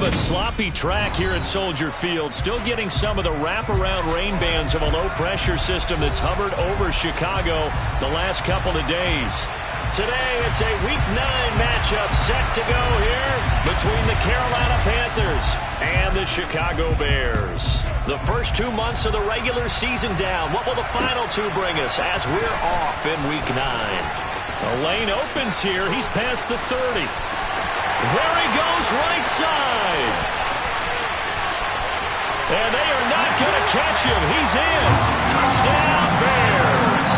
a sloppy track here at Soldier Field. Still getting some of the wraparound rain bands of a low-pressure system that's hovered over Chicago the last couple of days. Today, it's a Week 9 matchup set to go here between the Carolina Panthers and the Chicago Bears. The first 2 months of the regular season down. What will the final two bring us as we're off in Week 9? A lane opens here. He's past the 30. There he goes, right side. And they are not going to catch him. He's in. Touchdown, Bears.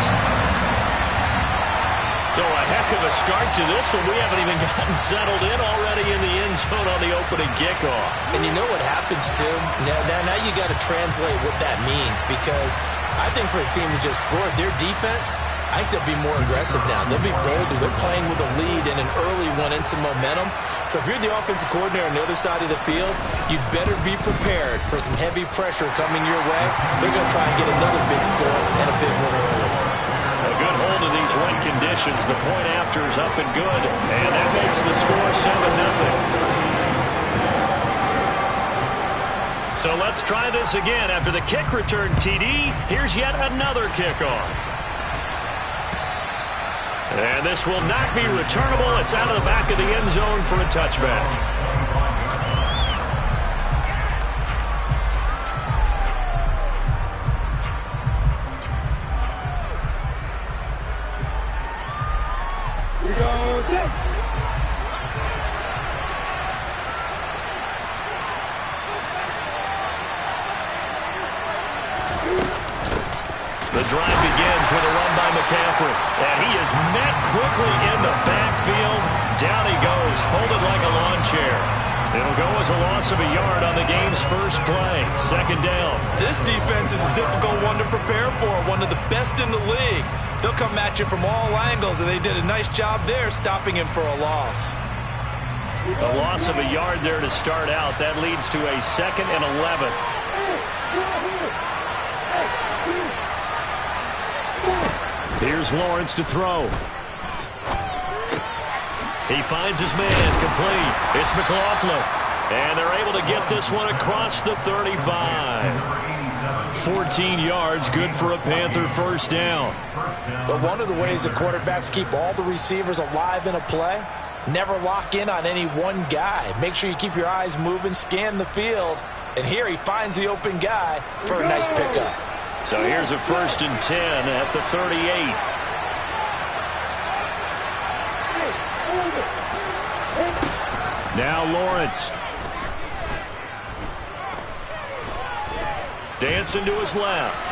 So a heck of a start to this one. We haven't even gotten settled in already in the end zone on the opening kickoff. And you know what happens, too? Now you got to translate what that means, because I think for a team that just scored, their defense, I think they'll be more aggressive now. They'll be bolder. They're playing with a lead and an early one and some momentum. So if you're the offensive coordinator on the other side of the field, you better be prepared for some heavy pressure coming your way. They're going to try and get another big score and a big one early. A good hold of these wet conditions. The point after is up and good. And that makes the score 7-0. So let's try this again. After the kick return TD, here's yet another kickoff. And this will not be returnable. It's out of the back of the end zone for a touchback. The drive begins with a run by McCaffrey. And he is met quickly in the backfield. Down he goes, folded like a lawn chair. It'll go as a loss of a yard on the game's first play. Second down. This defense is a difficult one to prepare for. One of the best in the league. They'll come at you from all angles, and they did a nice job there stopping him for a loss. A loss of a yard there to start out. That leads to a 2nd and 11. Here's Lawrence to throw. He finds his man, complete. It's McLaughlin. And they're able to get this one across the 35. 14 yards, good for a Panther first down. But one of the ways the quarterbacks keep all the receivers alive in a play, never lock in on any one guy. Make sure you keep your eyes moving, scan the field. And here he finds the open guy for a nice pickup. So here's a 1st and 10 at the 38. Now Lawrence. Dancing to his left.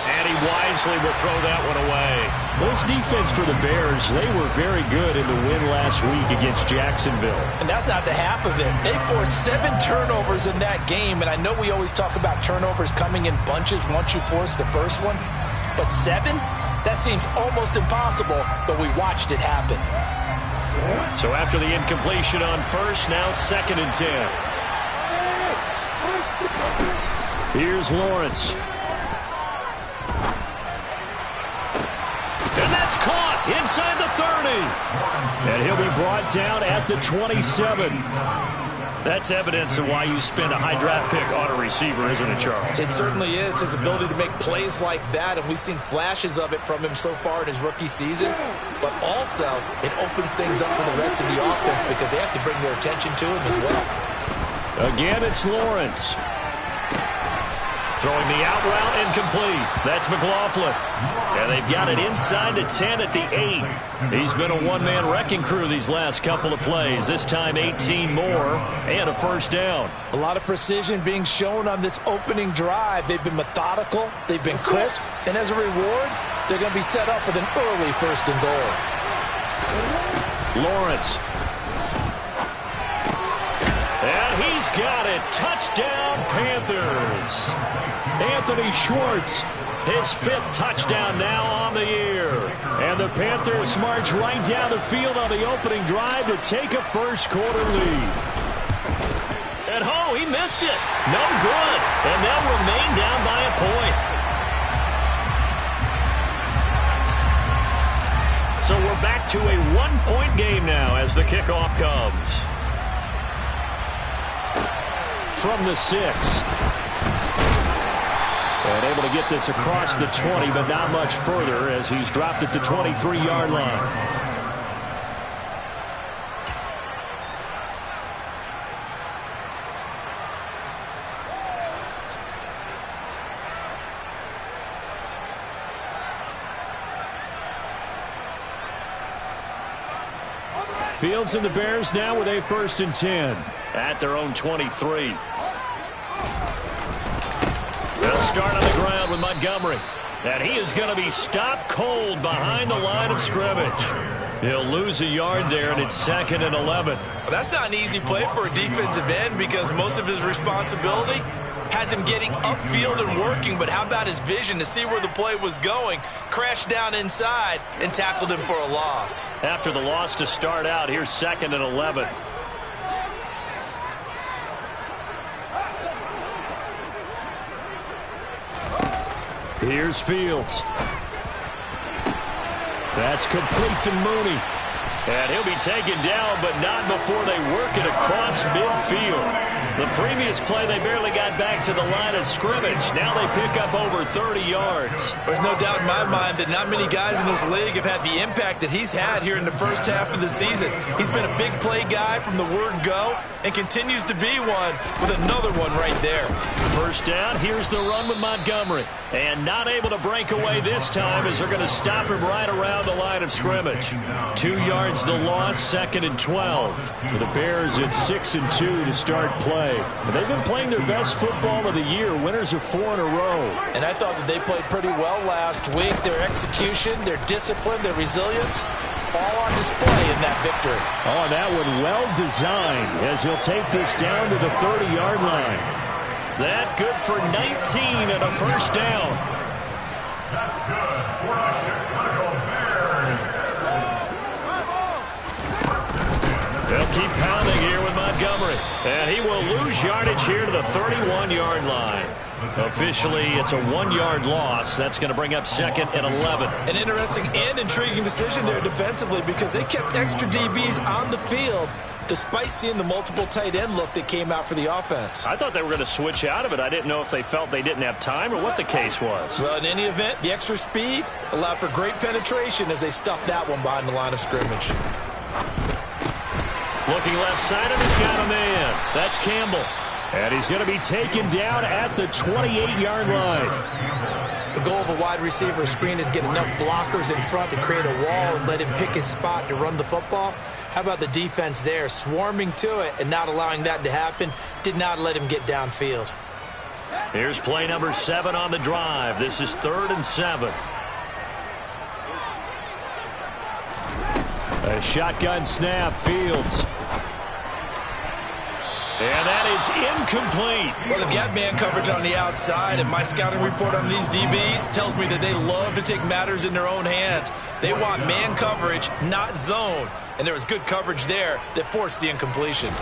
And he wisely will throw that one away. This defense for the Bears, they were very good in the win last week against Jacksonville. And that's not the half of it. They forced 7 turnovers in that game, and I know we always talk about turnovers coming in bunches once you force the first one, but 7? That seems almost impossible, but we watched it happen. So after the incompletion on first, now 2nd and 10. Here's Lawrence. And that's caught inside the 30. And he'll be brought down at the 27. That's evidence of why you spend a high draft pick on a receiver, isn't it, Charles? It certainly is. His ability to make plays like that, and we've seen flashes of it from him so far in his rookie season. But also, it opens things up for the rest of the offense because they have to bring their attention to him as well. Again, it's Lawrence. Throwing the out route incomplete. That's McLaughlin. And they've got it inside the 10 at the 8. He's been a one-man wrecking crew these last couple of plays. This time 18 more and a first down. A lot of precision being shown on this opening drive. They've been methodical. They've been crisp. And as a reward, they're going to be set up with an early 1st and goal. Lawrence. And he's got it. Touchdown, Panthers. Anthony Schwartz, his 5th touchdown now on the year. And the Panthers march right down the field on the opening drive to take a first-quarter lead. And he missed it. No good. And they'll remain down by a point. So we're back to a 1-point game now as the kickoff comes. from the 6. And able to get this across the 20, but not much further as he's dropped at the 23-yard line. Fields and the Bears now with a 1st and 10 at their own 23. They'll start on the ground with Montgomery. And he is going to be stopped cold behind the line of scrimmage. He'll lose a yard there, and it's 2nd and 11. Well, that's not an easy play for a defensive end because most of his responsibility has him getting upfield and working, but how about his vision to see where the play was going, crashed down inside, and tackled him for a loss. After the loss to start out, here's 2nd and 11. Here's Fields. That's complete to Mooney. And he'll be taken down, but not before they work it across midfield. The previous play, they barely got back to the line of scrimmage. Now they pick up over 30 yards. There's no doubt in my mind that not many guys in this league have had the impact that he's had here in the first half of the season. He's been a big play guy from the word go and continues to be one with another one right there. First down, here's the run with Montgomery. And not able to break away this time as they're going to stop him right around the line of scrimmage. 2 yards the loss, 2nd and 12. With the Bears at 6 and 2 to start play. And they've been playing their best football of the year, winners of 4 in a row. And I thought that they played pretty well last week. Their execution, their discipline, their resilience, all on display in that victory. Oh, and that one well designed as he'll take this down to the 30-yard line. That good for 19 and a first down. That's good for the Chicago Bears. They'll keep pounding here with Montgomery. And he will lose yardage here to the 31-yard line. Officially, it's a 1-yard loss. That's going to bring up 2nd and 11. An interesting and intriguing decision there defensively because they kept extra DBs on the field despite seeing the multiple tight end look that came out for the offense. I thought they were going to switch out of it. I didn't know if they felt they didn't have time or what the case was. Well, in any event, the extra speed allowed for great penetration as they stuffed that one behind the line of scrimmage. Looking left side, and he's got a man. That's Campbell. And he's going to be taken down at the 28-yard line. The goal of a wide receiver screen is get enough blockers in front to create a wall and let him pick his spot to run the football. How about the defense there, swarming to it and not allowing that to happen? Did not let him get downfield. Here's play number 7 on the drive. This is 3rd and 7. A shotgun snap, Fields. And that is incomplete. Well, they've got man coverage on the outside, and my scouting report on these DBs tells me that they love to take matters in their own hands. They want man coverage, not zone. And there was good coverage there that forced the incompletion.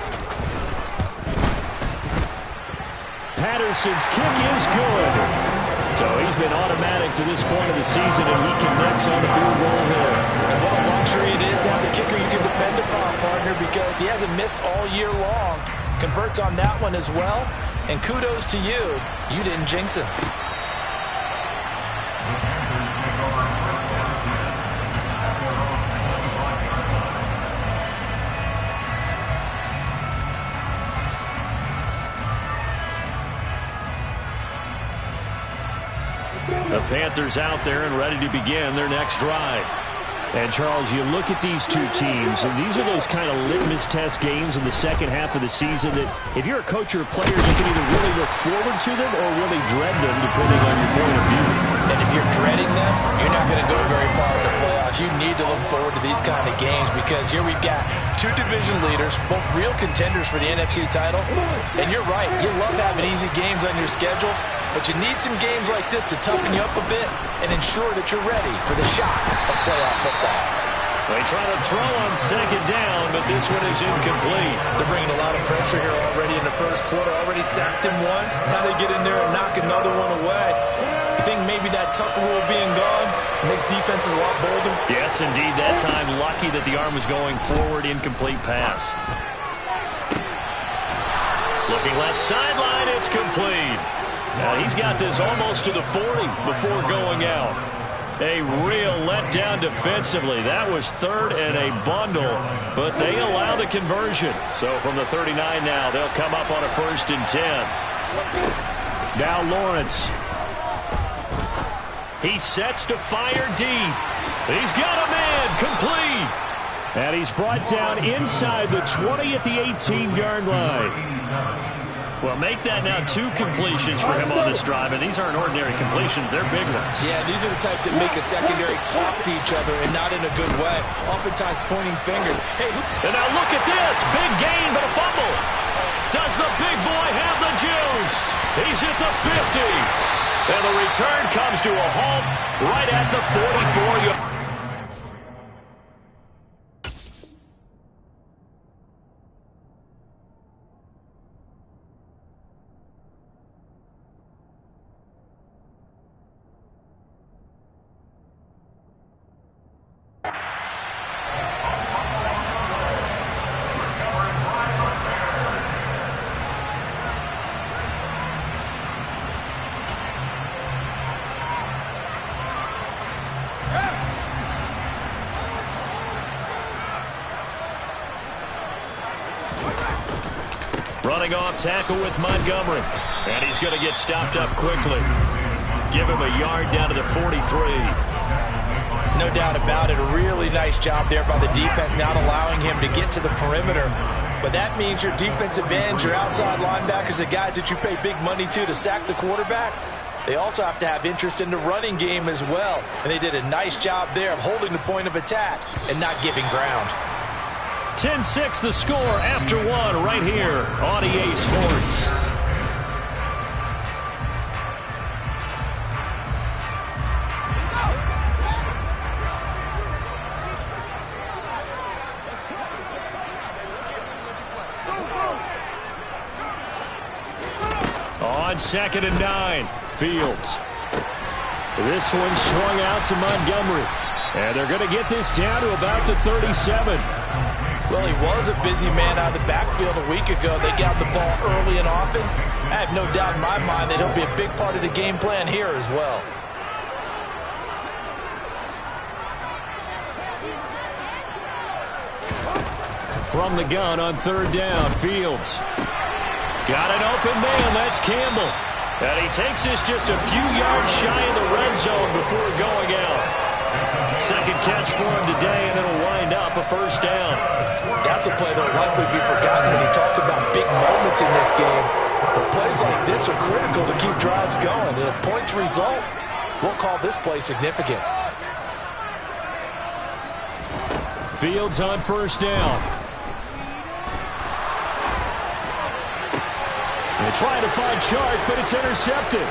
Patterson's kick is good. So he's been automatic to this point of the season, and he connects on the field goal here. And what a luxury it is to have a kicker you can depend upon, partner, because he hasn't missed all year long. Converts on that one as well. And kudos to you. You didn't jinx him. The Panthers out there and ready to begin their next drive. And, Charles, you look at these two teams, and these are those kind of litmus test games in the second half of the season that if you're a coach or a player, you can either really look forward to them or really dread them, depending on your point of view. And if you're dreading them, you're not going to go very far in the playoffs. You need to look forward to these kind of games because here we've got two division leaders, both real contenders for the NFC title. And you're right, you love having easy games on your schedule, but you need some games like this to toughen you up a bit and ensure that you're ready for the shock of playoff football. They try to throw on second down, but this one is incomplete. They're bringing a lot of pressure here already in the first quarter. Already sacked him once. Now they get in there and knock another one away. You think maybe that Tucker rule being gone makes defenses a lot bolder? Yes, indeed. That time, lucky that the arm was going forward. Incomplete pass. Looking left sideline, it's complete. Now he's got this almost to the 40 before going out. A real letdown defensively. That was third and a bundle, but they allow the conversion. So from the 39 now, they'll come up on a 1st and 10. Now Lawrence. He sets to fire deep. He's got a man, complete. And he's brought down inside the 20 at the 18-yard line. Well, make that now 2 completions for him on this drive, and these aren't ordinary completions. They're big ones. Yeah, these are the types that make a secondary talk to each other and not in a good way, oftentimes pointing fingers. Hey, and now look at this. Big gain, but a fumble. Does the big boy have the juice? He's at the 50. And the return comes to a halt right at the 44-yard. Running off tackle with Montgomery. And he's going to get stopped up quickly. Give him a yard down to the 43. No doubt about it. A really nice job there by the defense, not allowing him to get to the perimeter. But that means your defensive ends, your outside linebackers, the guys that you pay big money to sack the quarterback, they also have to have interest in the running game as well. And they did a nice job there of holding the point of attack and not giving ground. 10-6 the score after 1 right here on EA Sports. On 2nd and 9, Fields. This one swung out to Montgomery. And they're going to get this down to about the 37. Well, he was a busy man out of the backfield a week ago. They got the ball early and often. I have no doubt in my mind that he'll be a big part of the game plan here as well. From the gun on 3rd down, Fields. Got an open man, that's Campbell. And he takes this just a few yards shy of the red zone before going out. Second catch for him today, and it'll wind up a 1st down. That's a play that will likely be forgotten when you talk about big moments in this game. But plays like this are critical to keep drives going. And if points result, we'll call this play significant. Fields on 1st down. They're trying to find Chark, but it's intercepted.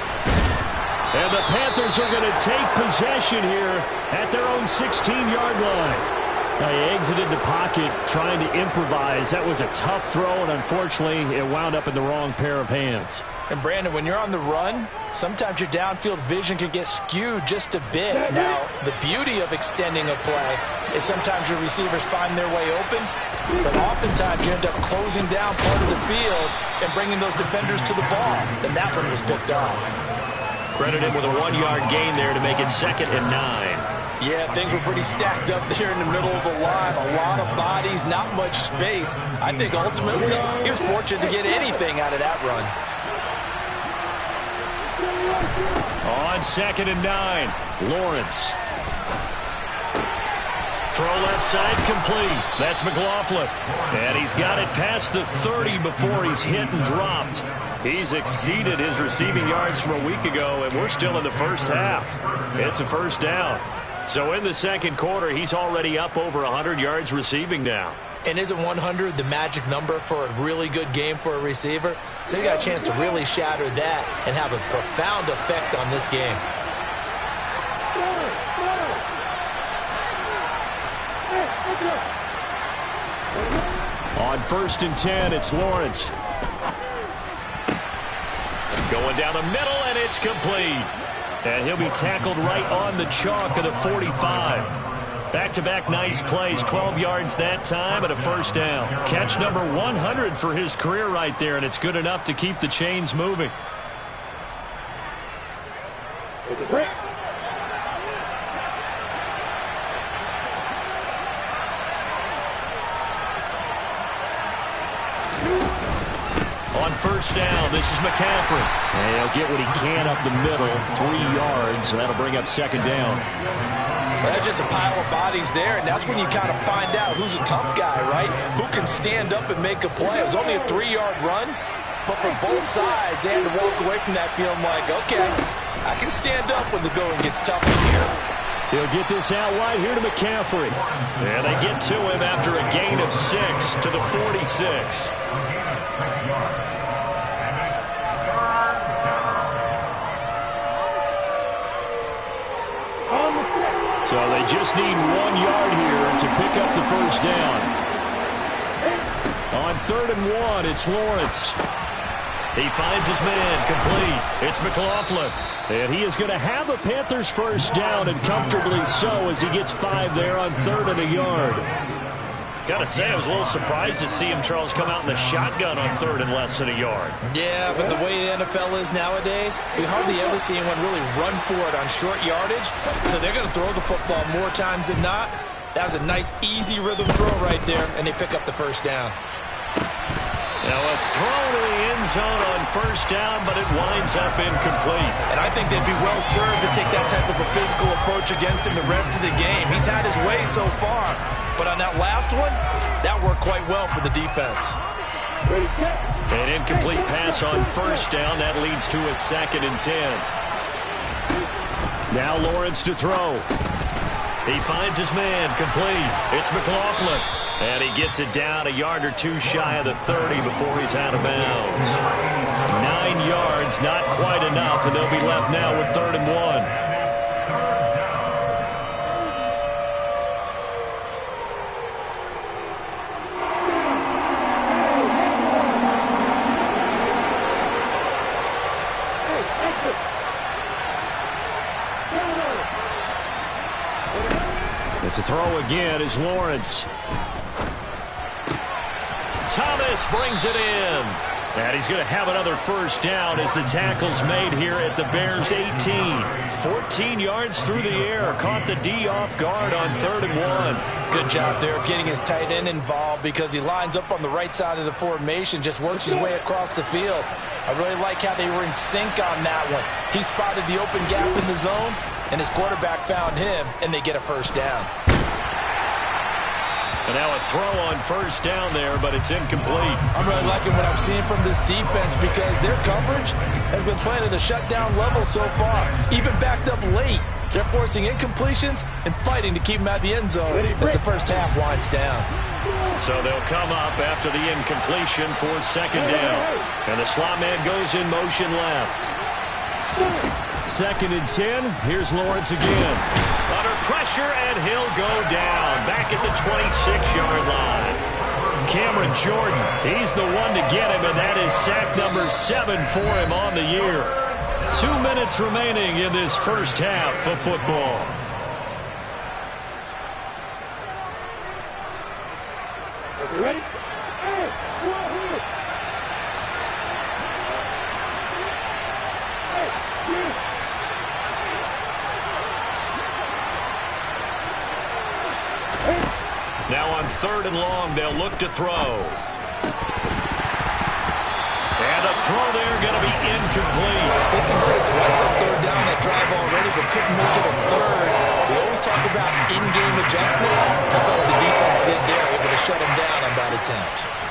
And the Panthers are going to take possession here at their own 16-yard line. Now he exited the pocket trying to improvise. That was a tough throw, and unfortunately, it wound up in the wrong pair of hands. And Brandon, when you're on the run, sometimes your downfield vision can get skewed just a bit. Now, the beauty of extending a play is sometimes your receivers find their way open, but oftentimes you end up closing down part of the field and bringing those defenders to the ball. And that one was picked off. Credit him with a 1-yard gain there to make it 2nd and 9. Yeah, things were pretty stacked up there in the middle of the line. A lot of bodies, not much space. I think ultimately he was fortunate to get anything out of that run. On 2nd and 9, Lawrence. Throw left side complete. That's McLaughlin. And he's got it past the 30 before he's hit and dropped. He's exceeded his receiving yards from a week ago, and we're still in the first half. It's a 1st down. So in the second quarter, he's already up over 100 yards receiving now. And isn't 100 the magic number for a really good game for a receiver? So he got a chance to really shatter that and have a profound effect on this game. On 1st and 10, it's Lawrence. Going down the middle, and it's complete. And he'll be tackled right on the chalk of the 45. Back-to-back nice plays, 12 yards that time and a first down. Catch number 100 for his career right there, and it's good enough to keep the chains moving. On first down, this is McCaffrey. And he'll get what he can up the middle, 3 yards. So that'll bring up second down. Well, that's just a pile of bodies there, and that's when you kind of find out who's a tough guy, right? Who can stand up and make a play. It was only a 3-yard run, but for both sides, they had to walk away from that feeling like, okay, I can stand up when the going gets tough in here. He'll get this out wide here to McCaffrey. And they get to him after a gain of 6 to the 46. So they just need 1 yard here to pick up the first down. On 3rd and 1, it's Lawrence. He finds his man, complete. It's McLaughlin. And he is going to have a Panthers first down, and comfortably so, as he gets 5 there on 3rd and a yard. Gotta say, I was a little surprised to see him, Charles, come out in the shotgun on 3rd and less than a yard. Yeah, but the way the NFL is nowadays, we hardly ever see anyone really run for it on short yardage. So they're going to throw the football more times than not. That was a nice, easy rhythm throw right there, and they pick up the first down. Now a throw to the end zone on first down, but it winds up incomplete. And I think they'd be well served to take that type of a physical approach against him the rest of the game. He's had his way so far, but on that last one, that worked quite well for the defense. An incomplete pass on first down. That leads to a 2nd and 10. Now Lawrence to throw. He finds his man, complete. It's McLaughlin. And he gets it down a yard or 2 shy of the 30 before he's out of bounds. 9 yards, not quite enough, and they'll be left now with 3rd and 1. To throw again is Lawrence. Thomas brings it in. And he's going to have another first down as the tackle's made here at the Bears' 18. 14 yards through the air. Caught the D off guard on 3rd and 1. Good job there of getting his tight end involved because he lines up on the right side of the formation, just works his way across the field. I really like how they were in sync on that one. He spotted the open gap in the zone, and his quarterback found him, and they get a first down. And now a throw on first down there, but it's incomplete. I'm really liking what I'm seeing from this defense because their coverage has been playing at a shutdown level so far. Even backed up late, they're forcing incompletions and fighting to keep them out of the end zone as the first half winds down. So they'll come up after the incompletion for 2nd down. And the slot man goes in motion left. 2nd and 10. Here's Lawrence again. Under pressure, and he'll go down. Back at the 26-yard line. Cameron Jordan, he's the one to get him, and that is sack number 7 for him on the year. 2 minutes remaining in this first half of football. You ready? Now on 3rd and long, they'll look to throw. And a throw there going to be incomplete. They converted twice on 3rd down that drive already, but couldn't make it a 3rd. We always talk about in-game adjustments. How about what the defense did there, able to shut him down on that attempt.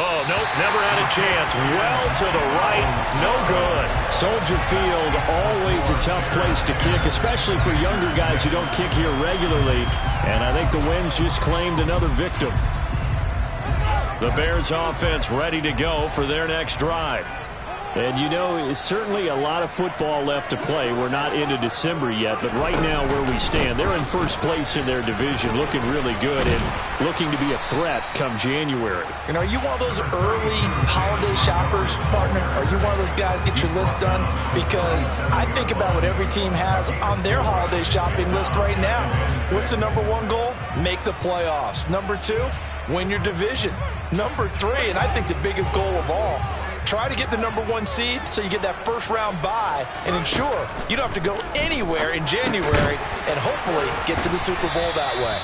Oh, nope, never had a chance. Well to the right, no good. Soldier Field, always a tough place to kick, especially for younger guys who don't kick here regularly. And I think the Winds just claimed another victim. The Bears offense ready to go for their next drive. And, you know, it's certainly a lot of football left to play. We're not into December yet, but right now where we stand, they're in first place in their division, looking really good and looking to be a threat come January. You know, are you one of those early holiday shoppers, partner? Are you one of those guys get your list done? Because I think about what every team has on their holiday shopping list right now. What's the number one goal? Make the playoffs. Number two, win your division. Number three, and I think the biggest goal of all, try to get the number one seed so you get that first round bye and ensure you don't have to go anywhere in January and hopefully get to the Super Bowl that way.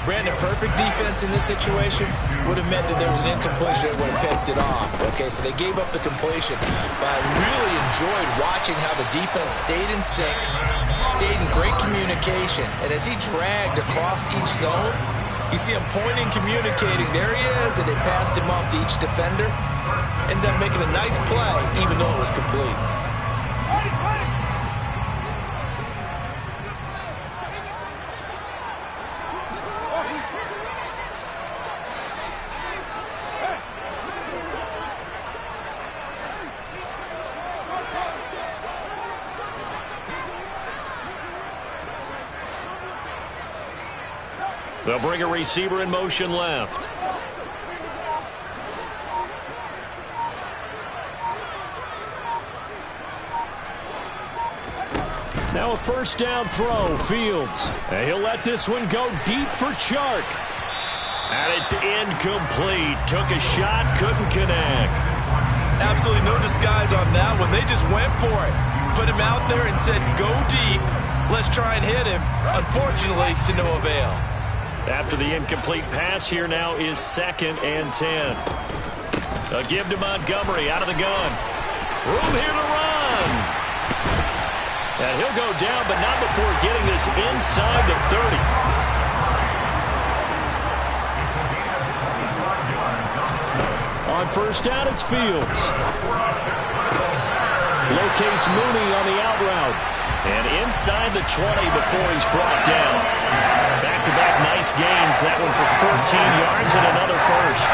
Brandon, perfect defense in this situation would have meant that there was an incompletion that would have picked it off. Okay, so they gave up the completion. But I really enjoyed watching how the defense stayed in sync, stayed in great communication. And as he dragged across each zone, you see him pointing, communicating. There he is, and they passed him off to each defender. Ended up making a nice play, even though it was complete. They'll bring a receiver in motion left. Now a first down throw, Fields. And he'll let this one go deep for Chark. And it's incomplete. Took a shot, couldn't connect. Absolutely no disguise on that one. They just went for it. Put him out there and said, go deep. Let's try and hit him. Unfortunately, to no avail. After the incomplete pass, here now is 2nd and 10. A give to Montgomery out of the gun. Room here to run. And he'll go down, but not before getting this inside the 30. On first down, it's Fields. Locates Mooney on the out route. And inside the 20 before he's brought down. Back-to-back nice gains. That one for 14 yards and another first.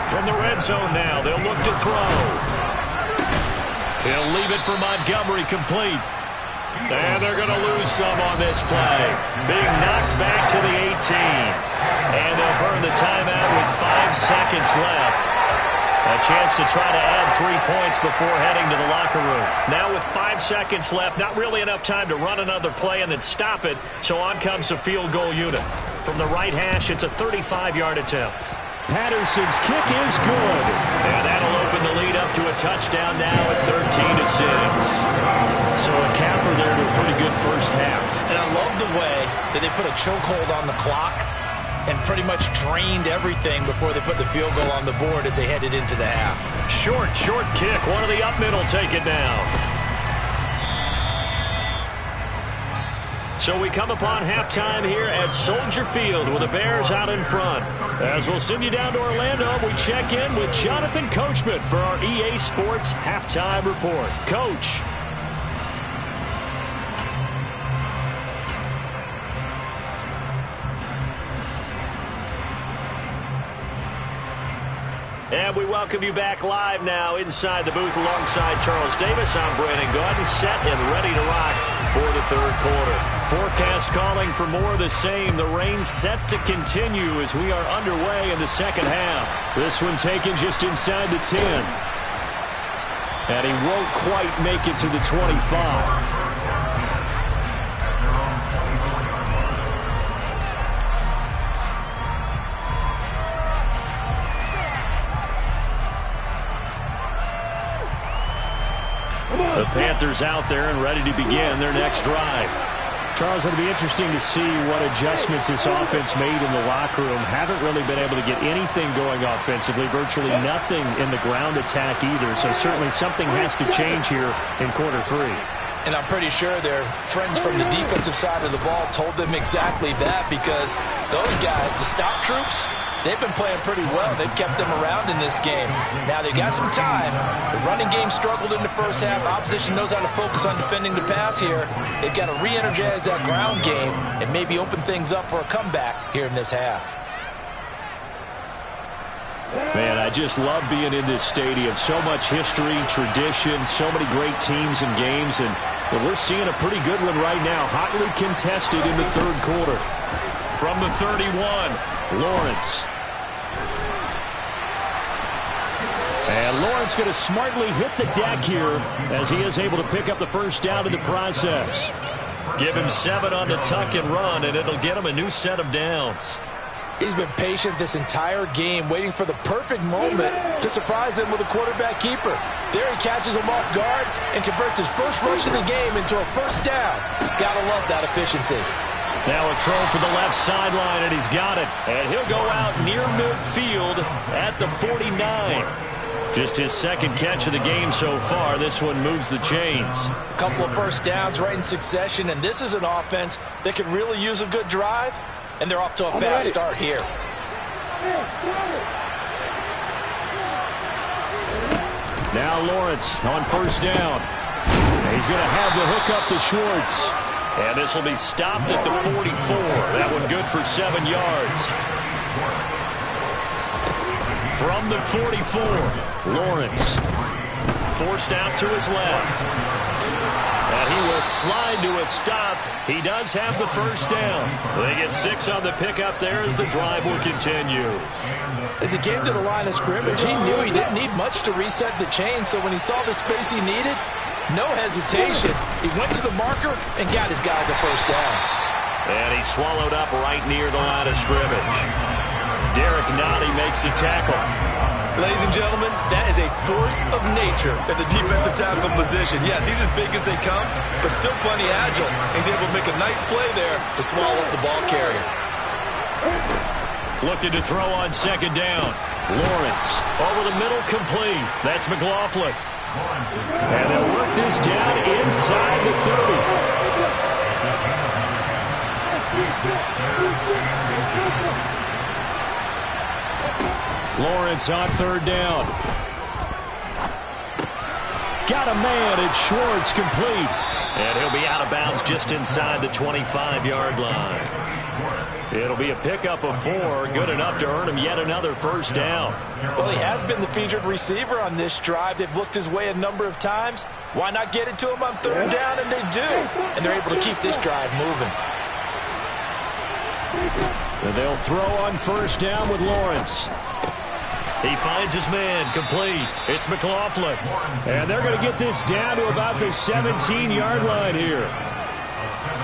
From the red zone now, they'll look to throw. He'll leave it for Montgomery complete. And they're going to lose some on this play. Being knocked back to the 18. And they'll burn the timeout with 5 seconds left. A chance to try to add 3 points before heading to the locker room. Now with 5 seconds left, not really enough time to run another play and then stop it. So on comes the field goal unit. From the right hash, it's a 35-yard attempt. Patterson's kick is good. And that'll open the lead up to a touchdown now at 13-6. So a capper there to a pretty good first half. And I love the way that they put a chokehold on the clock and pretty much drained everything before they put the field goal on the board as they headed into the half. Short kick. One of the up middle take it down. So we come upon halftime here at Soldier Field with the Bears out in front. As we'll send you down to Orlando, we check in with Jonathan Coachman for our EA Sports Halftime Report. Coach. And we welcome you back live now inside the booth alongside Charles Davis. I'm Brandon Gaudin, set and ready to rock for the third quarter. Forecast calling for more of the same. The rain set to continue as we are underway in the second half. This one taken just inside the 10. And he won't quite make it to the 25. The Panthers out there and ready to begin their next drive. Charles, it'll be interesting to see what adjustments this offense made in the locker room. Haven't really been able to get anything going offensively, virtually nothing in the ground attack either. So certainly something has to change here in quarter 3. And I'm pretty sure their friends from the defensive side of the ball told them exactly that, because those guys, the stop troops, they've been playing pretty well. They've kept them around in this game. Now, they got some time. The running game struggled in the first half. Opposition knows how to focus on defending the pass here. They've got to re-energize that ground game and maybe open things up for a comeback here in this half. Man, I just love being in this stadium. So much history, tradition, so many great teams and games, and we're seeing a pretty good one right now. Hotly contested in the third quarter. From the 31, Lawrence. And Lawrence going to smartly hit the deck here as he is able to pick up the first down in the process. Give him 7 on the tuck and run, and it'll get him a new set of downs. He's been patient this entire game, waiting for the perfect moment to surprise him with a quarterback keeper. There he catches him off guard and converts his first rush of the game into a first down. Gotta love that efficiency. Now a throw for the left sideline, and he's got it. And he'll go out near midfield at the 49. Just his second catch of the game so far. This one moves the chains. A couple of first downs right in succession, and this is an offense that could really use a good drive, and they're off to a fast start here. Now Lawrence on first down. He's going to have the hook up to Schwartz. And this will be stopped at the 44. That one good for 7 yards. From the 44, Lawrence forced out to his left. And he will slide to a stop. He does have the first down. They get 6 on the pickup there as the drive will continue. As he came to the line of scrimmage, he knew he didn't need much to reset the chain, so when he saw the space he needed, no hesitation. He went to the marker and got his guys a first down. And he swallowed up right near the line of scrimmage. Derek Nottie makes the tackle. Ladies and gentlemen, that is a force of nature at the defensive tackle position. Yes, he's as big as they come, but still plenty agile. He's able to make a nice play there to swallow up the ball carrier. Looking to throw on second down. Lawrence over the middle, complete. That's McLaughlin. And they'll work this down inside the 30. Lawrence on third down. Got a man. It's Schwartz, complete. And he'll be out of bounds just inside the 25-yard line. It'll be a pickup of 4, good enough to earn him yet another first down. Well, he has been the featured receiver on this drive. They've looked his way a number of times. Why not get it to him on third down? And they do. And they're able to keep this drive moving. And they'll throw on first down with Lawrence. He finds his man, complete. It's McLaughlin. And they're going to get this down to about the 17-yard line here.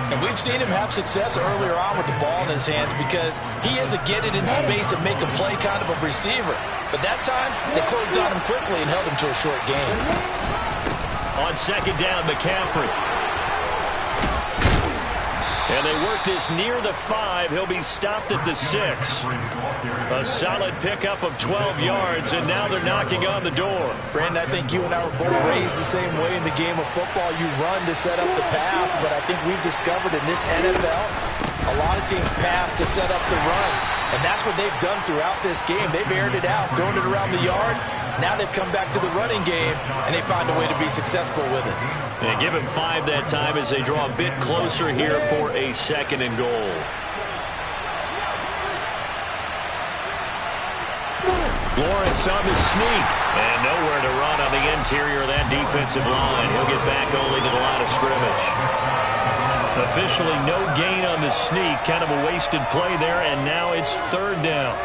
And we've seen him have success earlier on with the ball in his hands because he is a get it in space and make a play kind of a receiver. But that time, they closed on him quickly and held him to a short gain. On second down, McCaffrey. And they work this near the 5. He'll be stopped at the 6. A solid pickup of 12 yards, and now they're knocking on the door. Brandon, I think you and I were both raised the same way in the game of football. You run to set up the pass, but I think we've discovered in this NFL, a lot of teams pass to set up the run. And that's what they've done throughout this game. They've aired it out, thrown it around the yard. Now they've come back to the running game, and they find a way to be successful with it. And give him 5 that time as they draw a bit closer here for a second and goal. Lawrence on the sneak. And nowhere to run on the interior of that defensive line. He'll get back only to the line of scrimmage. Officially no gain on the sneak. Kind of a wasted play there, and now it's third down.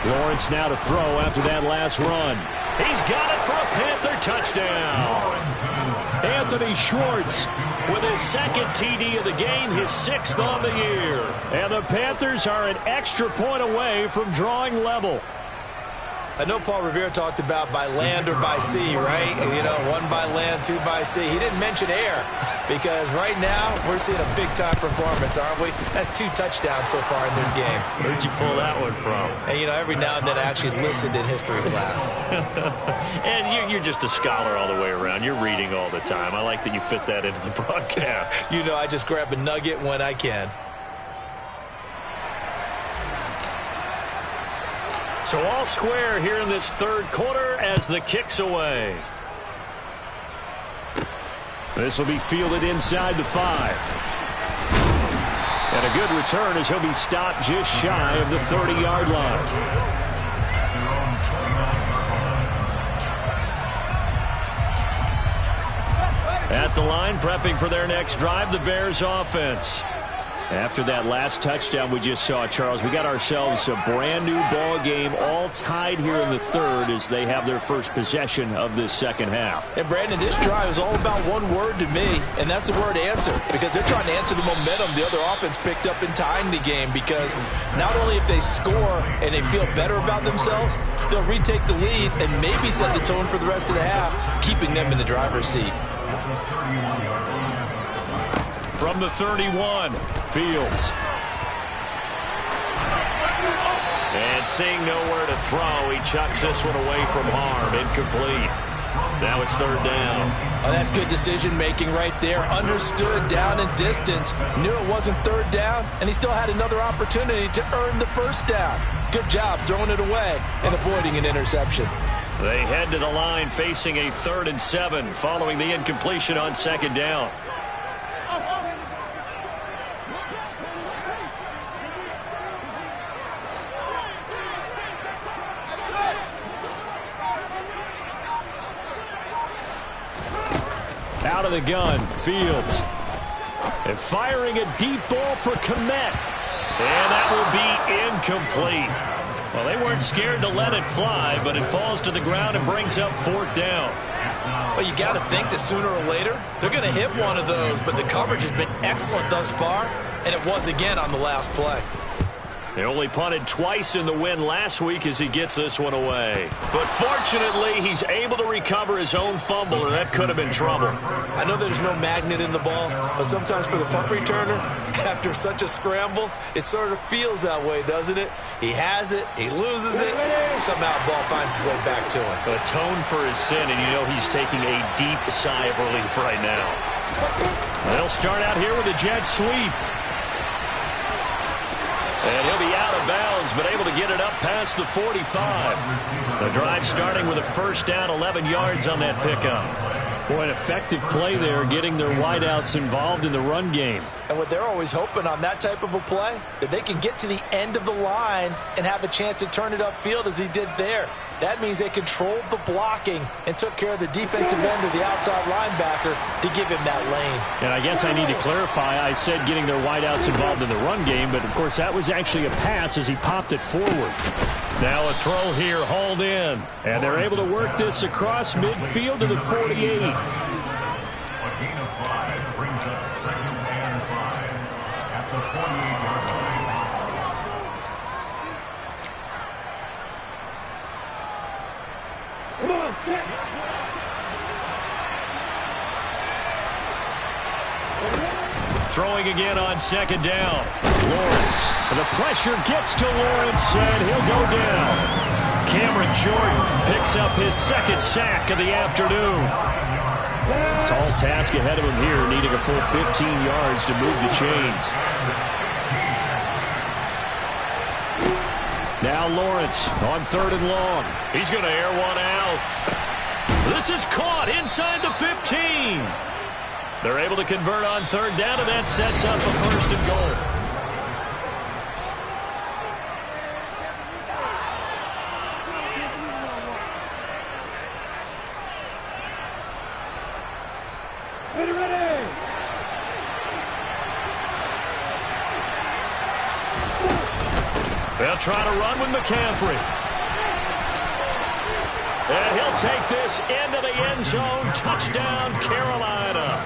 Lawrence now to throw after that last run. He's got it for a Panther touchdown. Anthony Schwartz with his second TD of the game, his 6th on the year. And the Panthers are an extra point away from drawing level. I know Paul Revere talked about by land or by sea, right? You know, 1 by land, 2 by sea. He didn't mention air because right now we're seeing a big-time performance, aren't we? That's 2 touchdowns so far in this game. Where'd you pull that one from? And, you know, every now and then I actually listened in history class. And you're just a scholar all the way around. You're reading all the time. I like that you fit that into the broadcast. You know, I just grab a nugget when I can. So all square here in this third quarter as the kick's away. This will be fielded inside the 5. And a good return as he'll be stopped just shy of the 30-yard line. At the line, prepping for their next drive, the Bears offense. After that last touchdown we just saw, Charles, we got ourselves a brand new ball game, all tied here in the third as they have their first possession of this second half. And Brandon, this drive is all about one word to me, and that's the word answer, because they're trying to answer the momentum the other offense picked up in tying the game, because not only if they score and they feel better about themselves, they'll retake the lead and maybe set the tone for the rest of the half, keeping them in the driver's seat. From the 31, Fields. And seeing nowhere to throw, he chucks this one away from harm. Incomplete. Now it's third down. Oh, that's good decision-making right there. Understood down and distance. Knew it wasn't third down, and he still had another opportunity to earn the first down. Good job throwing it away and avoiding an interception. They head to the line facing a 3rd and 7 following the incompletion on second down. Out of the gun, Fields. And firing a deep ball for Kmet. And that will be incomplete. Well, they weren't scared to let it fly, but it falls to the ground and brings up 4th down. Well, you got to think that sooner or later, they're going to hit one of those, but the coverage has been excellent thus far, and it was again on the last play. They only punted twice in the win last week as he gets this one away. But fortunately, he's able to recover his own fumble, and that could have been trouble. I know there's no magnet in the ball, but sometimes for the punt returner, after such a scramble, it sort of feels that way, doesn't it? He has it, he loses it, somehow the ball finds its way back to him. Atone for his sin, and you know he's taking a deep sigh of relief right now. They'll start out here with a jet sweep. And he'll be out of bounds, but able to get it up past the 45. The drive starting with a first down, 11 yards on that pickup. Boy, an effective play there, getting their wideouts involved in the run game. And what they're always hoping on that type of a play, that they can get to the end of the line and have a chance to turn it upfield as he did there. That means they controlled the blocking and took care of the defensive end of the outside linebacker to give him that lane. And I guess I need to clarify, I said getting their wideouts involved in the run game, but of course that was actually a pass as he popped it forward. Now a throw here, hauled in. And they're able to work this across midfield to the 48. Throwing again on second down. Lawrence. The pressure gets to Lawrence, and he'll go down. Cameron Jordan picks up his second sack of the afternoon. Tall task ahead of him here, needing a full 15 yards to move the chains. Now Lawrence on 3rd and long. He's going to air one out. This is caught inside the 15. They're able to convert on 3rd down, and that sets up a 1st and goal. Ready. They'll try to run with McCaffrey. And he'll take this into the end zone. Touchdown, Carolina.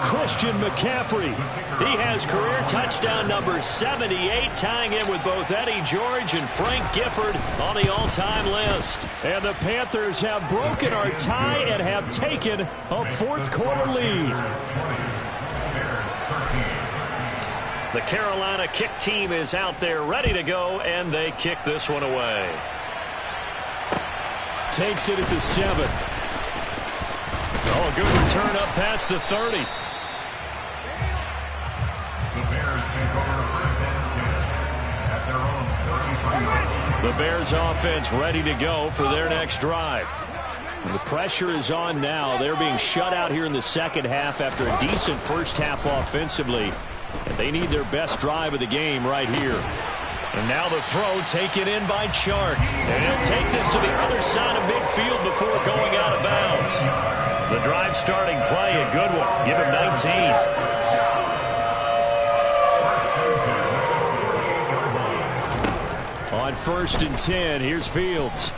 Christian McCaffrey. He has career touchdown number 78, tying him with both Eddie George and Frank Gifford on the all-time list. And the Panthers have broken our tie and have taken a fourth-quarter lead. The Carolina kick team is out there ready to go, and they kick this one away. Takes it at the 7. Oh, a good return up past the 30. The Bears offense ready to go for their next drive. The pressure is on now. They're being shut out here in the second half after a decent first half offensively. And they need their best drive of the game right here. And now the throw taken in by Chark. And he'll take this to the other side of midfield before going out of bounds. The drive starting play, a good one. Give him 19. On 1st and 10, here's Fields.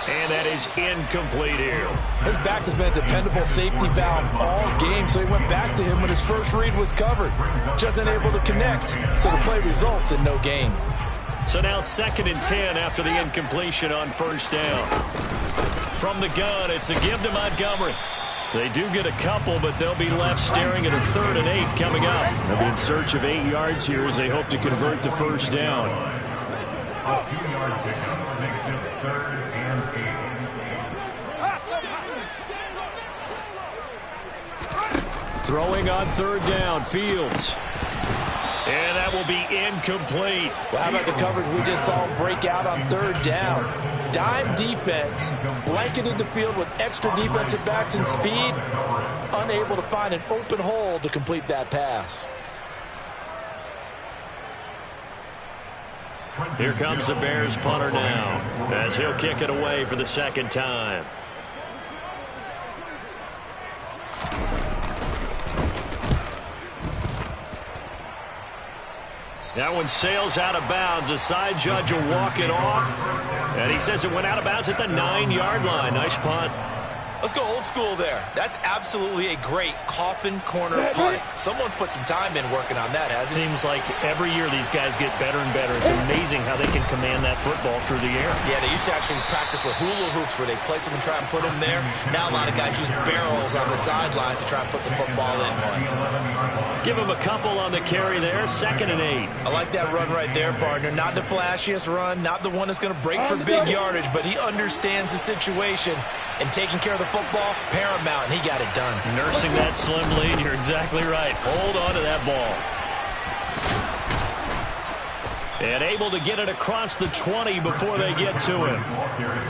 And that is incomplete here. His back has been a dependable safety valve all game, so he went back to him when his first read was covered. Just unable to connect, so the play results in no gain. So now 2nd and 10 after the incompletion on 1st down. From the gun, it's a give to Montgomery. They do get a couple, but they'll be left staring at a 3rd and 8 coming up. They'll be in search of 8 yards here as they hope to convert the first down. A few yards pickup makes it 3rd and 8. Throwing on 3rd down, Fields. And that will be incomplete. Well, how about the coverage we just saw break out on 3rd down? Dime defense, blanketed the field with extra defensive backs and speed, unable to find an open hole to complete that pass. Here comes the Bears punter now, as he'll kick it away for the 2nd time. That one sails out of bounds. The side judge will walk it off. And he says it went out of bounds at the 9-yard line. Nice punt. Let's go old school there. That's absolutely a great coffin corner punt. Someone's put some time in working on that, hasn't it? Seems like every year these guys get better and better. It's amazing how they can command that football through the air. Yeah, they used to actually practice with hula hoops where they place them and try and put them there. Now a lot of guys use barrels on the sidelines to try and put the football in one. Give him a couple on the carry there. 2nd and 8. I like that run right there, partner. Not the flashiest run, not the one that's going to break for big yardage, but he understands the situation. And taking care of the football, paramount, and he got it done. Nursing that slim lead, you're exactly right. Hold on to that ball. And able to get it across the 20 before they get to him.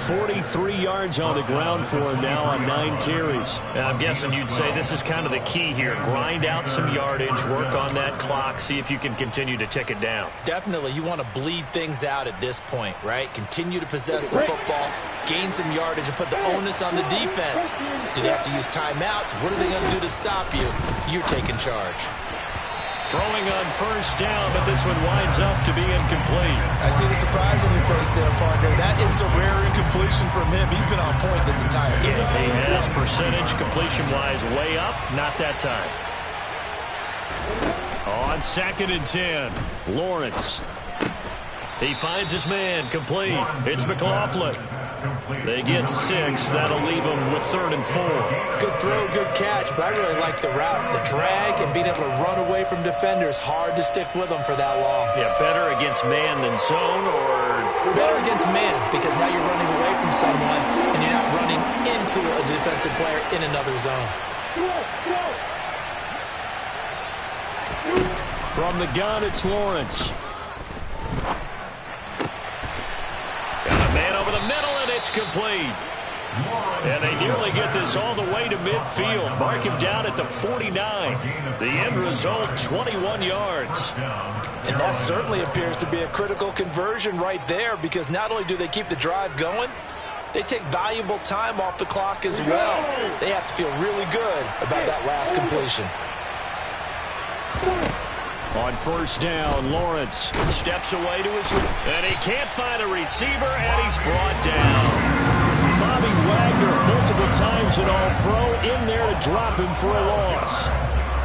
43 yards on the ground for him now on 9 carries. Now, I'm guessing you'd say this is kind of the key here. Grind out some yardage, work on that clock, see if you can continue to tick it down. Definitely, you want to bleed things out at this point, right? Continue to possess the football, gain some yardage, and put the onus on the defense. Do they have to use timeouts? What are they going to do to stop you? You're taking charge. Throwing on 1st down, but this one winds up to be incomplete. I see the surprise on your face there, partner. That is a rare incompletion from him. He's been on point this entire game. He has percentage completion-wise way up. Not that time. On 2nd and 10, Lawrence. He finds his man, complete. It's McLaughlin. They get 6. That'll leave them with 3rd and 4. Good throw, good catch, but I really like the route. The drag and being able to run away from defenders. Hard to stick with them for that long. Yeah, better against man than zone, or better against man, because now you're running away from someone and you're not running into a defensive player in another zone. From the gun, it's Lawrence. Got a man over the middle, and it's complete. And they nearly get this all the way to midfield. Mark him down at the 49. The end result, 21 yards. And that certainly appears to be a critical conversion right there, because not only do they keep the drive going, they take valuable time off the clock as well. They have to feel really good about that last completion. On 1st down, Lawrence steps away to his right, and he can't find a receiver, and he's brought down. Bobby Wagner, multiple times an All-Pro, in there to drop him for a loss.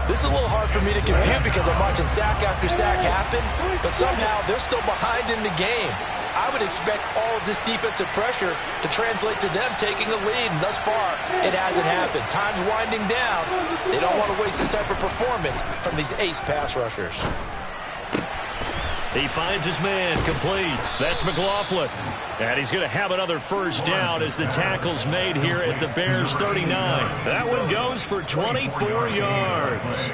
This is a little hard for me to compute because I'm watching sack after sack happen, but somehow they're still behind in the game. I would expect all of this defensive pressure to translate to them taking a lead, and thus far, it hasn't happened. Time's winding down. They don't want to waste this type of performance from these ace pass rushers. He finds his man, complete. That's McLaughlin. And he's going to have another first down as the tackle's made here at the Bears' 39. That one goes for 24 yards.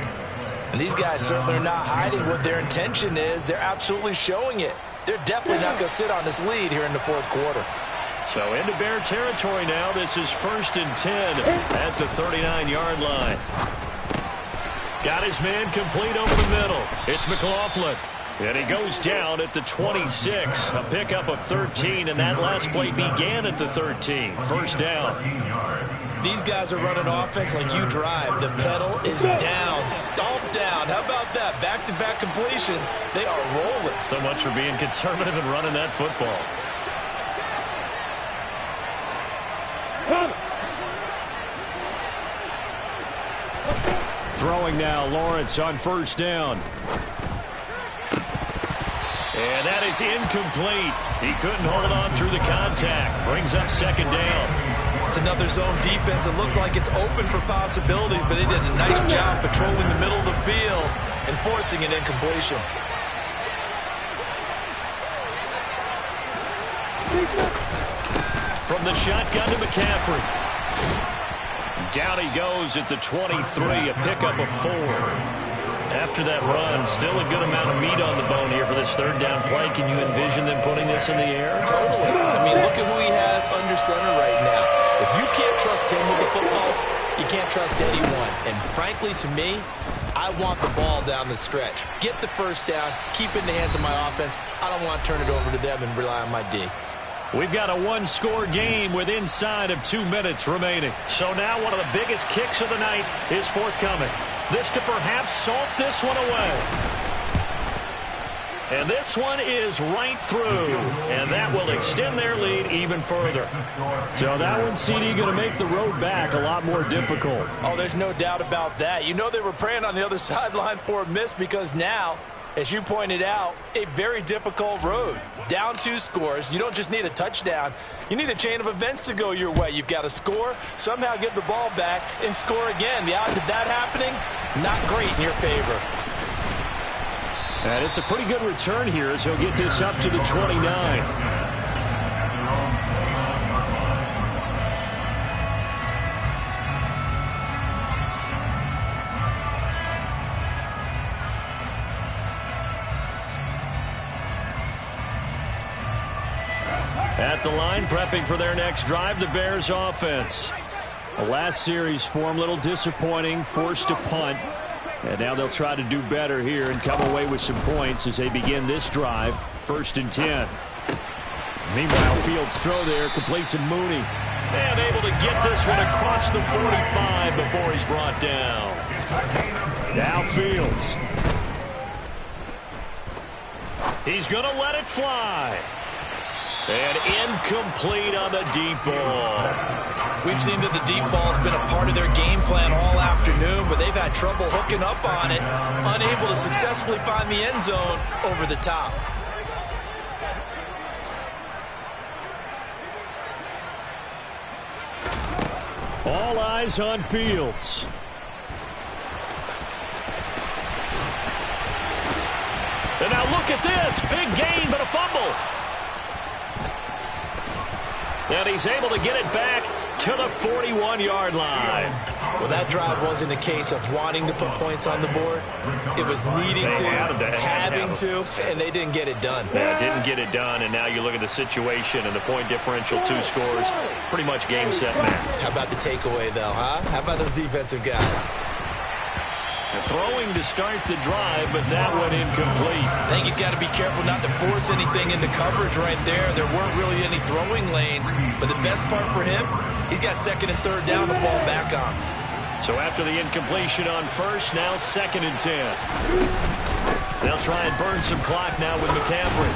And these guys certainly are not hiding what their intention is. They're absolutely showing it. They're definitely not going to sit on this lead here in the fourth quarter. So into Bear territory now. This is 1st and 10 at the 39-yard line. Got his man complete over the middle. It's McLaughlin. And he goes down at the 26. A pickup of 13, and that last play began at the 13. First down. These guys are running offense like you drive. The pedal is down, stomped down. How about that? Back-to-back completions. They are rolling. So much for being conservative and running that football. Throwing now, Lawrence on first down. And that is incomplete. He couldn't hold on through the contact. Brings up second down. It's another zone defense. It looks like it's open for possibilities, but they did a nice job patrolling the middle of the field and forcing an incompletion. From the shotgun to McCaffrey. Down he goes at the 23, a pickup of 4. After that run, still a good amount of meat on the bone here for this third down play. Can you envision them putting this in the air? Totally. I mean, look at who he has under center right now. If you can't trust him with the football, you can't trust anyone. And frankly, to me, I want the ball down the stretch. Get the first down, keep it in the hands of my offense. I don't want to turn it over to them and rely on my D. We've got a one-score game with inside of 2 minutes remaining. So now one of the biggest kicks of the night is forthcoming. This to perhaps salt this one away. And this one is right through. And that will extend their lead even further. So that one, CD, going to make the road back a lot more difficult. Oh, there's no doubt about that. You know they were praying on the other sideline for a miss because now, as you pointed out, a very difficult road. Down 2 scores. You don't just need a touchdown. You need a chain of events to go your way. You've got to score, somehow get the ball back, and score again. The odds of that happening, not great in your favor. And it's a pretty good return here as he'll get this up to the 29. At the line, prepping for their next drive, the Bears offense. The last series for them, a little disappointing, forced to punt. And now they'll try to do better here and come away with some points as they begin this drive. 1st and 10. Meanwhile, Fields' throw there, complete to Mooney. And able to get this one across the 45 before he's brought down. Now Fields. He's going to let it fly. And incomplete on the deep ball. We've seen that the deep ball has been a part of their game plan all afternoon, but they've had trouble hooking up on it, unable to successfully find the end zone over the top. All eyes on Fields. And now look at this. Big gain, but a fumble. And he's able to get it back to the 41-yard line. Well, that drive wasn't a case of wanting to put points on the board. It was needing to, having to, and they didn't get it done. Yeah, didn't get it done, and now you look at the situation and the point differential, 2 scores, pretty much game, set, match. How about the takeaway, though, huh? How about those defensive guys? Throwing to start the drive, but that one incomplete. I think he's got to be careful not to force anything into coverage right there. There weren't really any throwing lanes, but the best part for him, he's got 2nd and 3rd down to fall back on. So after the incompletion on first, now 2nd and 10. They'll try and burn some clock now with McCaffrey.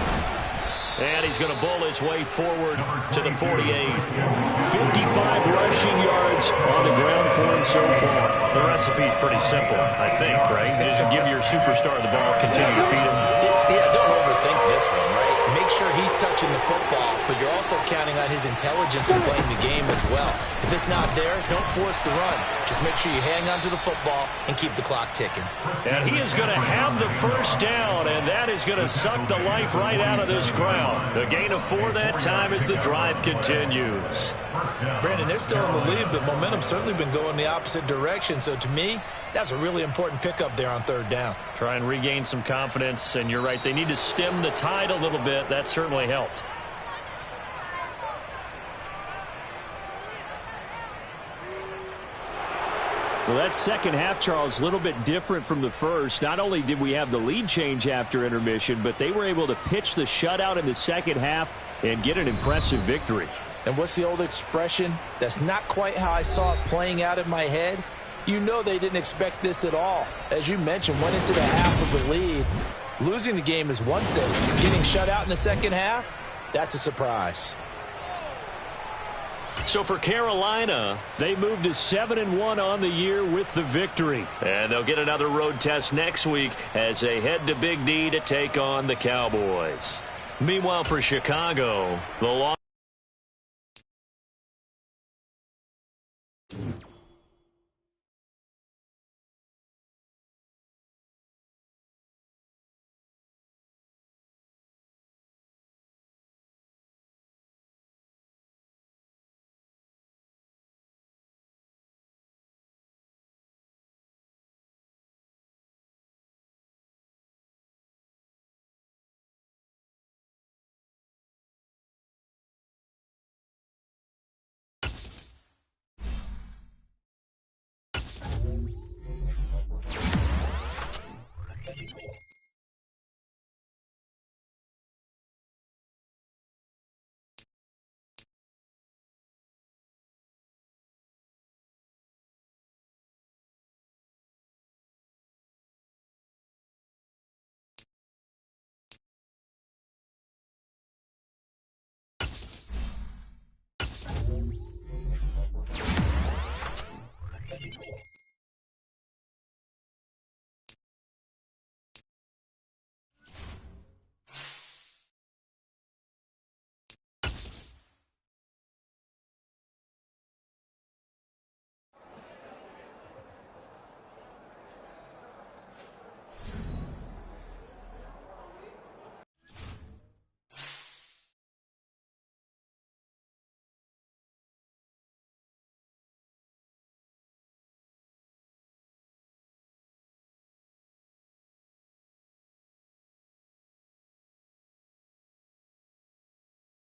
And he's going to bowl his way forward to the 48. 55 rushing yards on the ground for him so far. The recipe's pretty simple, I think, right? Just give your superstar the ball, continue to feed him. Yeah, don't overthink this one, right? Make sure he's touching the football, but you're also counting on his intelligence in playing the game as well. If it's not there, don't force the run. Just make sure you hang on to the football and keep the clock ticking. And he is going to have the first down, and that is going to suck the life right out of this crowd. The gain of 4 that time as the drive continues. Brandon, they're still in the lead, but momentum's certainly been going the opposite direction. So to me, that's a really important pickup there on 3rd down. Try and regain some confidence, and you're right. They need to stem the tide a little bit. That certainly helped. Well, that second half, Charles, a little bit different from the first. Not only did we have the lead change after intermission, but they were able to pitch the shutout in the second half and get an impressive victory. And what's the old expression? That's not quite how I saw it playing out in my head. You know they didn't expect this at all. As you mentioned, went into the half with the lead. Losing the game is one thing. Getting shut out in the second half, that's a surprise. So for Carolina, they moved to 7-1 on the year with the victory. And they'll get another road test next week as they head to Big D to take on the Cowboys. Meanwhile, for Chicago, the loss.